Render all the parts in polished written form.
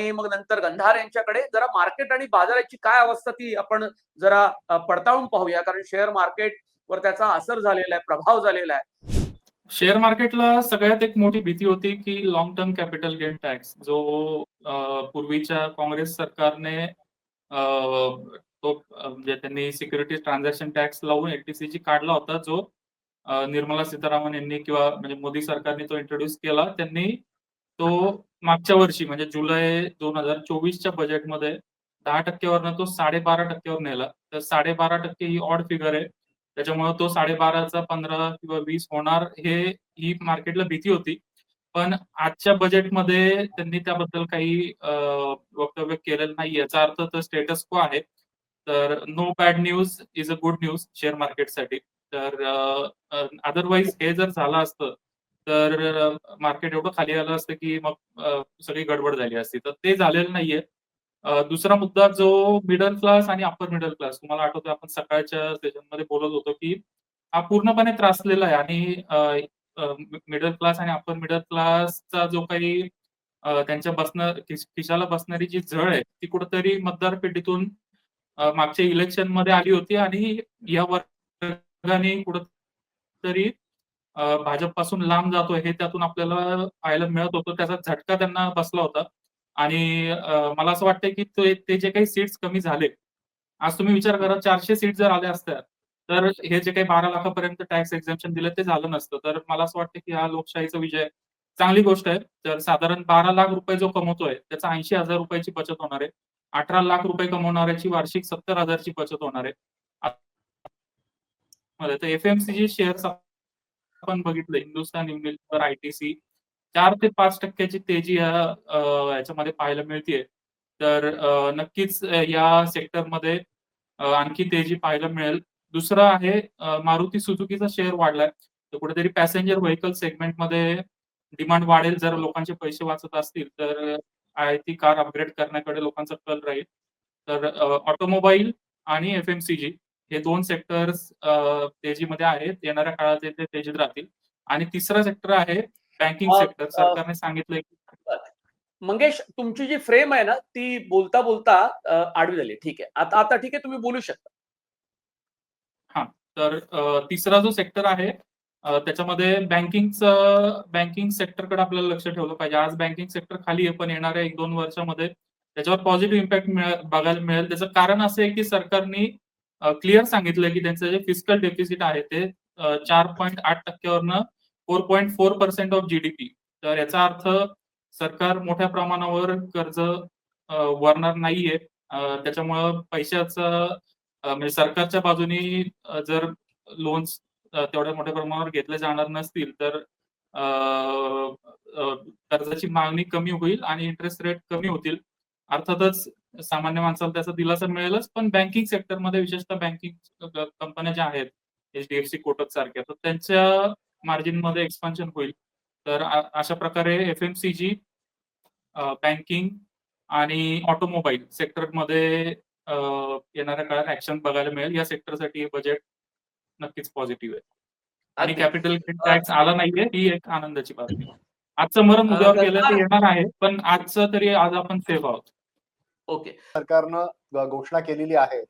आणि मग नंतर गंधार यांच्याकडे जरा मार्केट आणि बाजाराची काय अवस्था ती आपण जरा पडताळून पाहूया, कारण शेअर मार्केटवर त्याचा असर झालेला आहे, प्रभाव झालेला आहे. शेअर मार्केटला सगळ्यात एक मोठी भीती होती की long term capital gain tax जो पूर्वीच्या काँग्रेस सरकारने तो म्हणजे त्यांनी सिक्युरिटीज ट्रान्झॅक्शन टॅक्स लावून एटीसीजी काढला होता, जो निर्मला सीतारामन यांनी किंवा म्हणजे मोदी सरकारने तो इंट्रोड्यूस केला. त्यांनी तो मागच्या वर्षी म्हणजे जुलै 2024च्या बजेटमध्ये 10% वरनं तो 12.5% वर नेला. तर 12.5% ही ऑड फिगर आहे. त्याच्यामुळे तो 12.5चा 15 किंवा 20 होणार ही मार्केटला भीती होती. पण आजच्या बजेटमध्ये त्यांनी त्याबद्दल काही वक्तव्य केलेलं नाही. याचा अर्थ तर स्टेटस को आहे. तर no bad news is a good news share मार्केटसाठी. तर अदरवाईज हे जर झालं असतं तर मार्केट एवढं खाली आलं असतं की मग सगळी गडबड झाली असती. तर ते झालेलं नाहीये. दुसरा मुद्दा जो मिडल क्लास आणि अप्पर मिडल क्लास, तुम्हाला आठवतंय आपण सकाळच्या सेशनमध्ये बोलत होतो की हा पूर्णपणे त्रासलेला आहे आणि मिडल क्लास आणि अप्पर मिडल क्लासचा जो काही त्यांच्या खिशाला बसणारी जी झळ आहे ती कुठेतरी मतदार पेटीतून मागच्या इलेक्शनमध्ये आली होती आणि या वर्गाने कुठेतरी भाजपपासून लांब जातोय हे त्यातून आपल्याला पाहायला मिळत होतं. त्याचा झटका त्यांना बसला होता आणि मला असं वाटतंय की ते जे काही सीट्स कमी झाले, आज तुम्ही विचार करा 400 सीट जर आल्या असत्या तर हे जे काही 12 लाखापर्यंत टॅक्स एक्झम्पशन दिलं ते झालं नसतं. तर मला असं वाटतं की हा लोकशाहीचा विजय चांगली गोष्ट आहे. तर साधारण 12 लाख रुपये जो कमवतोय त्याचा 80,000 रुपयाची बचत होणार आहे. 18 लाख रुपये कमवणाऱ्याची वार्षिक 70,000 ची बचत होणार आहे. तर एफएमसीजी शेअर्स आपण बघितलं हिंदुस्थान युनिलिव्हर, आयटीसी 4 ते 5% ची तेजी याच्यामध्ये पाहायला मिळतेय. तर नक्कीच या सेक्टरमध्ये आणखी तेजी पाहायला मिळेल. दुसरं आहे मारुती सुझुकीचा शेअर वाढलाय. तर कुठेतरी पॅसेंजर व्हेकल सेगमेंटमध्ये डिमांड वाढेल. जर लोकांचे पैसे वाचत असतील तर ती कार अपग्रेड करण्याकडे लोकांचा कल राहील. तर ऑटोमोबाईल आणि एफएमसीजी हे 2 सेक्टर्स तेजीमध्ये आहेत. येणाऱ्या काळात ते तेजीत राहतील. आणि तिसरा सेक्टर आहे बँकिंग सेक्टर. सरकारने सांगितलंय की मंगेश, तुमची जी फ्रेम आहे ना ती बोलता बोलता आडवी झाली. ठीक आहे, आता ठीक आहे, तुम्ही बोलू शकता. हा, तर तिसरा जो सेक्टर आहे त्याच्यामध्ये बँकिंग सेक्टरकडे आपल्याला लक्ष ठेवलं पाहिजे. आज बँकिंग सेक्टर खाली आहे, पण येणाऱ्या 1-2 वर्षामध्ये त्याच्यावर पॉझिटिव्ह इम्पॅक्ट बघायला मिळेल. त्याचं कारण असं आहे की सरकारने क्लिअर सांगितलंय की त्यांचं जे फिस्कल डेफिसिट आहे ते 4.8% वरनं 4.4% ऑफ जीडीपी. तर याचा अर्थ सरकार मोठ्या प्रमाणावर कर्ज भरणार नाहीये. त्याच्यामुळं पैशाचं म्हणजे सरकारच्या बाजूने जर लोन्स तेवढ्या मोठ्या प्रमाणावर घेतले जाणार नसतील तर कर्जाची मागणी कमी होईल आणि इंटरेस्ट रेट कमी होतील. अर्थातच सामान्य माणसाला त्याचा दिलासा मिळेलच, पण बँकिंग सेक्टरमध्ये विशेषतः बँकिंग कंपन्या ज्या आहेत एचडीएफसी, कोटक सारख्या, तर त्यांच्या मार्जिनमध्ये एक्सपान्शन होईल. तर अशा प्रकारे एफएमसीजी, बँकिंग आणि ऑटोमोबाईल सेक्टरमध्ये येणाऱ्या काळात ऍक्शन बघायला मिळेल. या सेक्टरसाठी बजेट नक्कीच पॉझिटिव्ह आहे. आणि कॅपिटल गेन टॅक्स आला नाहीये ही एक आनंदाची बातमी. आजचं मरण उद्यावर गेलं ते येणार आहे, पण आजचं तरी आज आपण सेफ आहोत. ओके. सरकारनं घोषणा केलेली आहे.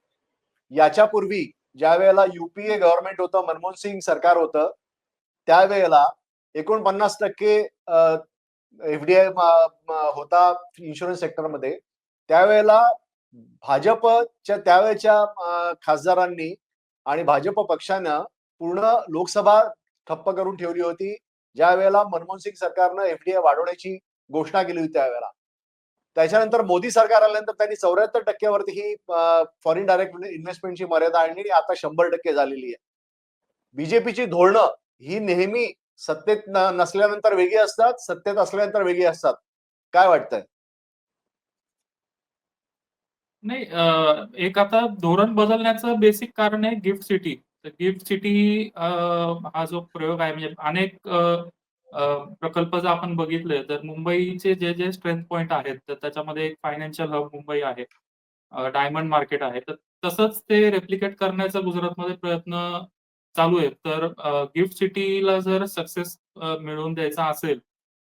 याच्यापूर्वी ज्या वेळेला युपीए गव्हर्नमेंट होतं, मनमोहन सिंग सरकार होतं, त्यावेळेला 49% एफडीआय होता इन्शुरन्स सेक्टरमध्ये. त्यावेळेला भाजपच्या त्यावेळेच्या खासदारांनी आणि भाजप पक्षानं पूर्ण लोकसभा ठप्प करून ठेवली होती. ज्या वेळेला मनमोहन सिंग सरकारनं एफडीआय वाढवण्याची घोषणा केली होती त्यावेळेला. त्याच्यानंतर मोदी सरकार आल्यानंतर त्यांनी 74% वरती ही फॉरेन डायरेक्ट इन्व्हेस्टमेंटची मर्यादा आणली. आता 100% झालेली आहे. बीजेपीची धोरणं ही नेहमी सत्तेत नसल्यानंतर वेगळी असतात, सत्तेत असल्यानंतर वेगळी असतात. काय वाटतंय? नाही, एक आता धोरण बदलण्याचं बेसिक कारण आहे गिफ्ट सिटी. तर गिफ्ट सिटी हा जो प्रयोग आहे म्हणजे अनेक प्रकल्प जर आपण बघितले तर मुंबईचे जे स्ट्रेंथ पॉइंट आहेत तर त्याच्यामध्ये एक फायनान्शियल हब मुंबई आहे, डायमंड मार्केट आहे. तर तसंच ते रेप्लिकेट करण्याचा गुजरातमध्ये प्रयत्न चालू आहे. तर गिफ्ट सिटीला जर सक्सेस मिळवून द्यायचा असेल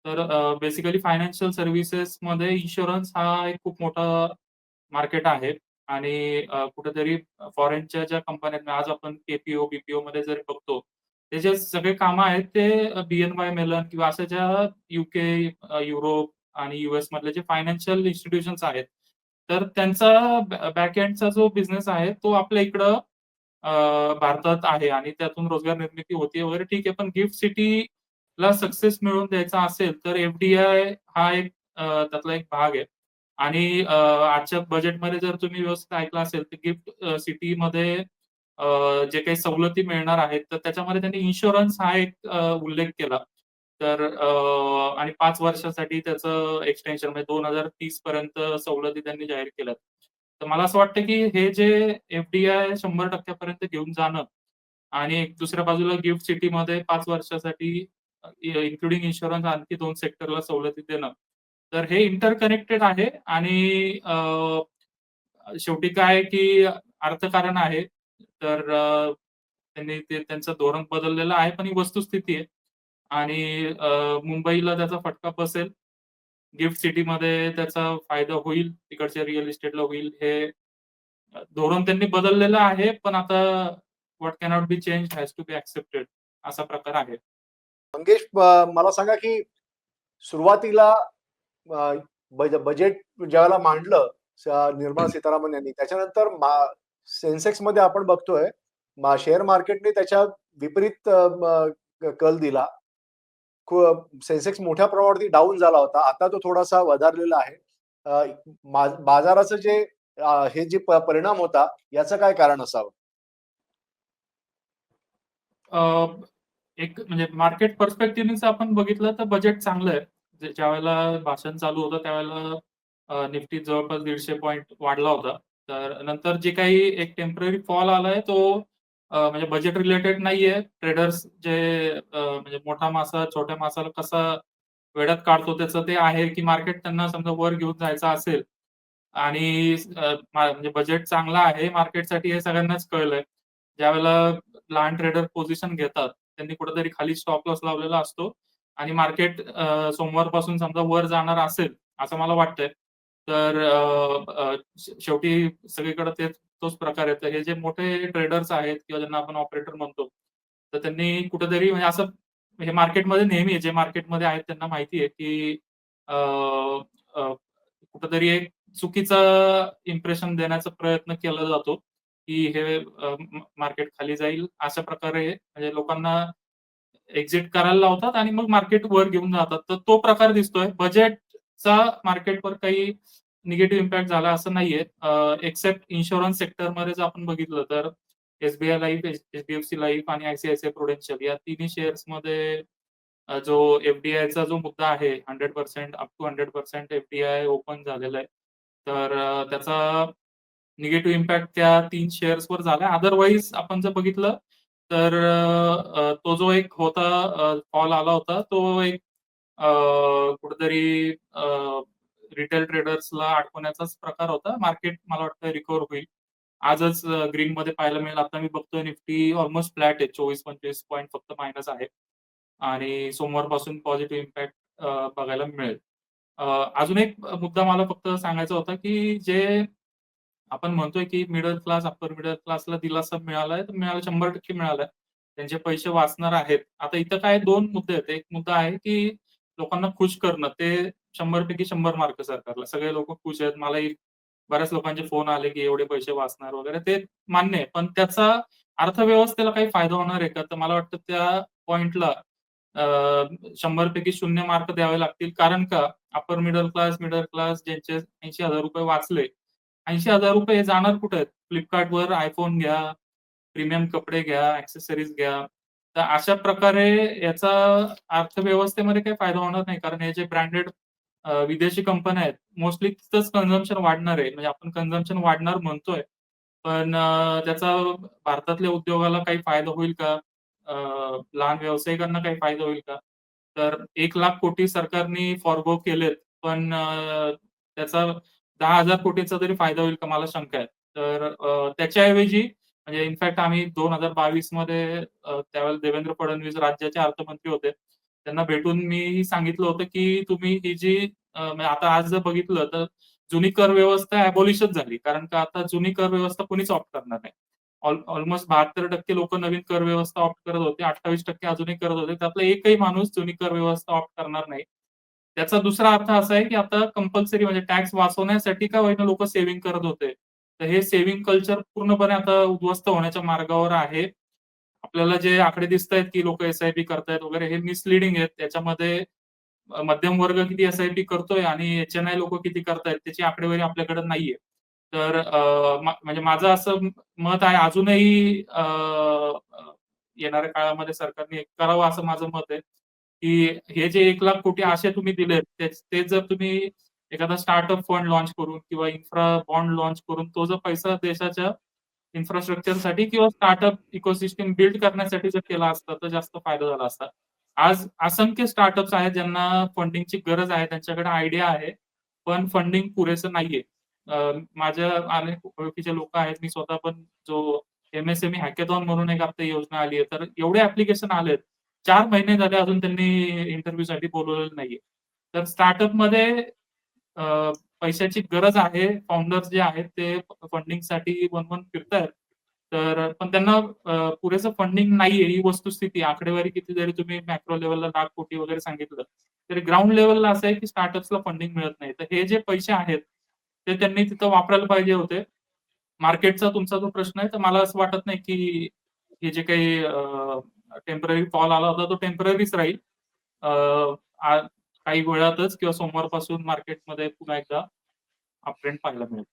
तर बेसिकली फायनान्शियल सर्व्हिसेसमध्ये इन्शुरन्स हा एक खूप मोठा मार्केट आहे आणि कुठेतरी फॉरेनच्या ज्या कंपन्या आहेत, आज आपण केपीओ, बीपीओ मध्ये जरी बघतो, ते जे सगळे कामं आहेत ते BNY मेलन किंवा अशा ज्या UK, युरोप आणि US मधले जे फायनान्शियल इन्स्टिट्यूशन्स आहेत, तर त्यांचा बॅक एंडचा जो बिझनेस आहे तो आपल्या इकडं भारतात आहे आणि त्यातून रोजगार निर्मिती होते वगैरे ठीक आहे. पण गिफ्ट सिटीला सक्सेस मिळवून द्यायचा असेल तर एफडीआय हा एक त्यातला एक भाग आहे. आणि आजच्या बजेटमध्ये जर तुम्ही व्यवस्थित ऐकलं असेल तर गिफ्ट सिटीमध्ये जे काही सवलती मिळणार आहेत तर त्याच्यामध्ये त्यांनी इन्शुरन्स हा एक उल्लेख केला. तर आणि 5 वर्षासाठी त्याचं एक्सटेन्शन म्हणजे 2030 पर्यंत सवलती त्यांनी जाहीर केल्यात. तर मला असं वाटतं की हे जे एफडीआय 100% पर्यंत घेऊन जाणं आणि एक दुसऱ्या बाजूला गिफ्ट सिटीमध्ये 5 वर्षासाठी इन्क्लुडिंग इन्शुरन्स आणखी 2 सेक्टरला सवलती देणं. तर हे इंटरकनेक्टेड आहे आणि शेवटी काय की अर्थकारण आहे. तर त्यांनी ते त्यांचं धोरण बदललेलं आहे, पण ही वस्तुस्थिती आहे. आणि मुंबईला त्याचा फटका बसेल. गिफ्ट सिटीमध्ये त्याचा फायदा होईल, तिकडच्या रिअल इस्टेटला होईल. हे धोरण त्यांनी बदललेलं आहे, पण आता what cannot be changed has to be accepted असा प्रकार आहे. मंगेश, मला सांगा की सुरुवातीला बजेट ज्यावेळेला मांडलं निर्मला सीतारामन यांनी, त्याच्यानंतर सेन्सेक्स मध्ये आपण बघतोय शेअर मार्केटने त्याच्या विपरीत कल दिला. सेन्सेक्स मोठ्या प्रमाणावरती डाऊन झाला होता. आता तो थोडासा वधारलेला आहे. बाजाराचं जे हे जे परिणाम होता याचं काय कारण असावं? एक म्हणजे मार्केट पर्स्पेक्टिव्हने आपण बघितलं तर बजेट चांगलं आहे. ज्यावेळेला भाषण चालू होतं त्यावेळेला निफ्टी जवळपास 150 पॉईंट वाढला होता. तर नंतर जे काही एक टेम्पररी फॉल आलाय तो म्हणजे बजेट रिलेटेड नाहीये. ट्रेडर्स जे म्हणजे मोठा मासा छोट्या मासाला कसा वेड्यात काढतो त्याचं ते आहे की मार्केट त्यांना समजा वर घेऊन जायचं असेल आणि म्हणजे बजेट चांगला आहे मार्केटसाठी हे सगळ्यांनाच कळलंय. ज्यावेळेला लहान ट्रेडर पोझिशन घेतात त्यांनी कुठेतरी खाली स्टॉप लॉस लावलेला असतो आणि मार्केट सोमवारपासून समजा वर जाणार असेल असं मला वाटतंय. तर शेवटी सगळीकडे तोच प्रकार आहे. तर हे जे मोठे ट्रेडर्स आहेत किंवा ज्यांना आपण ऑपरेटर म्हणतो, तर त्यांनी कुठेतरी म्हणजे असं हे मार्केटमध्ये नेहमी जे मार्केटमध्ये आहेत त्यांना माहिती आहे की कुठेतरी एक चुकीचा इम्प्रेशन देण्याचा प्रयत्न केला जातो की हे मार्केट खाली जाईल अशा प्रकारे म्हणजे लोकांना एक्झिट करायला लावतात आणि मग मार्केट वर घेऊन जातात. तर तो प्रकार दिसतोय. बजेटचा मार्केटवर काही निगेटिव्ह इम्पॅक्ट झाला असं नाहीये. एक्सेप्ट इन्शुरन्स सेक्टरमध्ये जर आपण बघितलं तर एसबीआय लाईफ, एचडीएफसी लाईफ आणि आयसीआयसीआय प्रुडेन्शियल या तिन्ही शेअर्समध्ये जो एफडीआयचा जो मुद्दा आहे 100% अप टू 100% एफडीआय ओपन झालेला आहे. तर त्याचा निगेटिव्ह इम्पॅक्ट त्या 3 शेअर्सवर झाला. अदरवाईज आपण जर बघितलं तर तो जो एक होता फॉल आला होता तो एक कुठेतरी रिटेल ट्रेडर्सला अडकवण्याचाच प्रकार होता. मार्केट मला वाटतं रिकव्हर होईल. आजच ग्रीनमध्ये पाहायला मिळेल. आता मी बघतोय निफ्टी ऑलमोस्ट फ्लॅट आहे. 24-25 पॉइंट फक्त मायनस आहे. आणि सोमवारपासून पॉझिटिव्ह इम्पॅक्ट बघायला मिळेल. अजून एक मुद्दा मला फक्त सांगायचा होता, की जे आपण म्हणतोय, की मिडल क्लास, अप्पर मिडल क्लासला दिलासा मिळालाय, तर मिळाला 100% मिळालाय. त्यांचे पैसे वाचणार आहेत. आता इथं काय 2 मुद्दे आहेत. एक मुद्दा आहे, की लोकांना खुश करणं. ते 100 पैकी 100 मार्क सरकारला. सगळे लोकं खुश आहेत. मलाही बऱ्याच लोकांचे फोन आले, की एवढे पैसे वाचणार वगैरे. ते मान्य आहे. पण त्याचा अर्थव्यवस्थेला काही फायदा होणार आहे का? तर मला वाटतं त्या पॉइंटला 100 पैकी 0 मार्क द्यावे लागतील. कारण का? अप्पर मिडल क्लास ज्यांचे ₹80,000 वाचले, ₹80,000 जाणार कुठे आहेत? Flipkartवर iPhone घ्या, प्रीमियम कपडे घ्या, एक्सेसरीज घ्या. तर अशा प्रकारे याचा अर्थव्यवस्थेमध्ये काही फायदा होणार नाही. कारण हे जे ब्रँडेड विदेशी कंपन्या आहेत, मोस्टली तिथंच कन्झम्पशन वाढणार आहे. म्हणजे आपण कन्झम्पशन वाढणार म्हणतोय, पण त्याचा भारतातल्या उद्योगाला काही फायदा होईल का? लहान व्यावसायिकांना काही फायदा होईल का? तर 1,00,000 कोटी सरकारने फॉरगो केलेत, पण त्याचा 10,000 कोटीचा तरी फायदा होईल का? मला शंका आहे. तर त्याच्याऐवजी म्हणजे इनफॅक्ट आम्ही 2022 मध्ये त्यावेळेला देवेंद्र फडणवीस राज्याचे अर्थमंत्री होते. त्यांना भेटून मी सांगितलं होतं की तुम्ही ही जी म्हणजे आता आज जर बघितलं तर जुनी कर व्यवस्था अबॉलिशच झाली, कारण का आता जुनी कर व्यवस्था कोणीच ऑप्ट करणार नाही. ऑलमोस्ट 72% लोक नवीन कर व्यवस्था ऑप्ट करत होते, 28% अजूनही करत होते. त्यातला एकही माणूस जुनी कर व्यवस्था ऑप्ट करणार नाही. त्याचा दुसरा अर्थ असा आहे की आता कंपल्सरी म्हणजे टॅक्स वाचवण्यासाठी का होईना लोक सेव्हिंग करत होते, तर हे सेव्हिंग कल्चर पूर्णपणे आता उद्ध्वस्त होण्याच्या मार्गावर आहे. आपल्याला जे आकडे दिसत आहेत की लोक एसआयपी करतायत वगैरे, हे मिसलिडिंग आहेत. त्याच्यामध्ये मध्यम वर्ग किती एसआयपी करतोय आणि एचएनआय लोक किती करतायत त्याची आकडेवारी आपल्याकडे नाहीये. तर म्हणजे माझं असं मत आहे, अजूनही येणाऱ्या काळामध्ये सरकारने करावं असं माझं मत आहे की हे जे 1,00,000 कोटी असे तुम्ही दिलेत ते जर तुम्ही एखादा स्टार्टअप फंड लॉन्च करून किंवा इन्फ्रा बॉन्ड लॉन्च करून तो जर पैसा देशाच्या इन्फ्रास्ट्रक्चरसाठी किंवा स्टार्टअप इकोसिस्टम बिल्ड करण्यासाठी जर केला असता तर जास्त फायदा झाला असता. आज असंख्य स्टार्टअप्स आहेत ज्यांना फंडिंगची गरज आहे, त्यांच्याकडे आयडिया आहे, पण फंडिंग पुरेसं नाहीये. माझ्या अनेक ओळखीचे लोक आहेत, मी स्वतः पण जो एमएसएमई हॅकेथॉन म्हणून एक आता योजना आली आहे, तर एवढे ऍप्लिकेशन आलेत, 4 महिने झाले अजून त्यांनी इंटरव्ह्यूसाठी बोलवलेलं नाहीये. तर स्टार्टअपमध्ये पैशाची गरज आहे. फाउंडर्स जे आहेत ते फंडिंगसाठी वन फिरतायत. तर पण त्यांना पुरेसं फंडिंग नाहीये ही वस्तुस्थिती. आकडेवारी किती जरी तुम्ही मॅक्रो लेव्हलला 1,00,000 कोटी वगैरे सांगितलं, तरी ग्राउंड लेव्हलला असं आहे की स्टार्टअप्सला फंडिंग मिळत नाही. तर हे जे पैसे आहेत, ते त्यांनी तिथं वापरायला पाहिजे होते. मार्केटचा तुमचा जो प्रश्न आहे, तर मला असं वाटत नाही की हे जे काही टेम्पररी फॉल आला होता, तो टेम्पररीच राहील. काही वेळातच किंवा सोमवारपासून मार्केटमध्ये पुन्हा एकदा अपट्रेंड पाहायला मिळेल.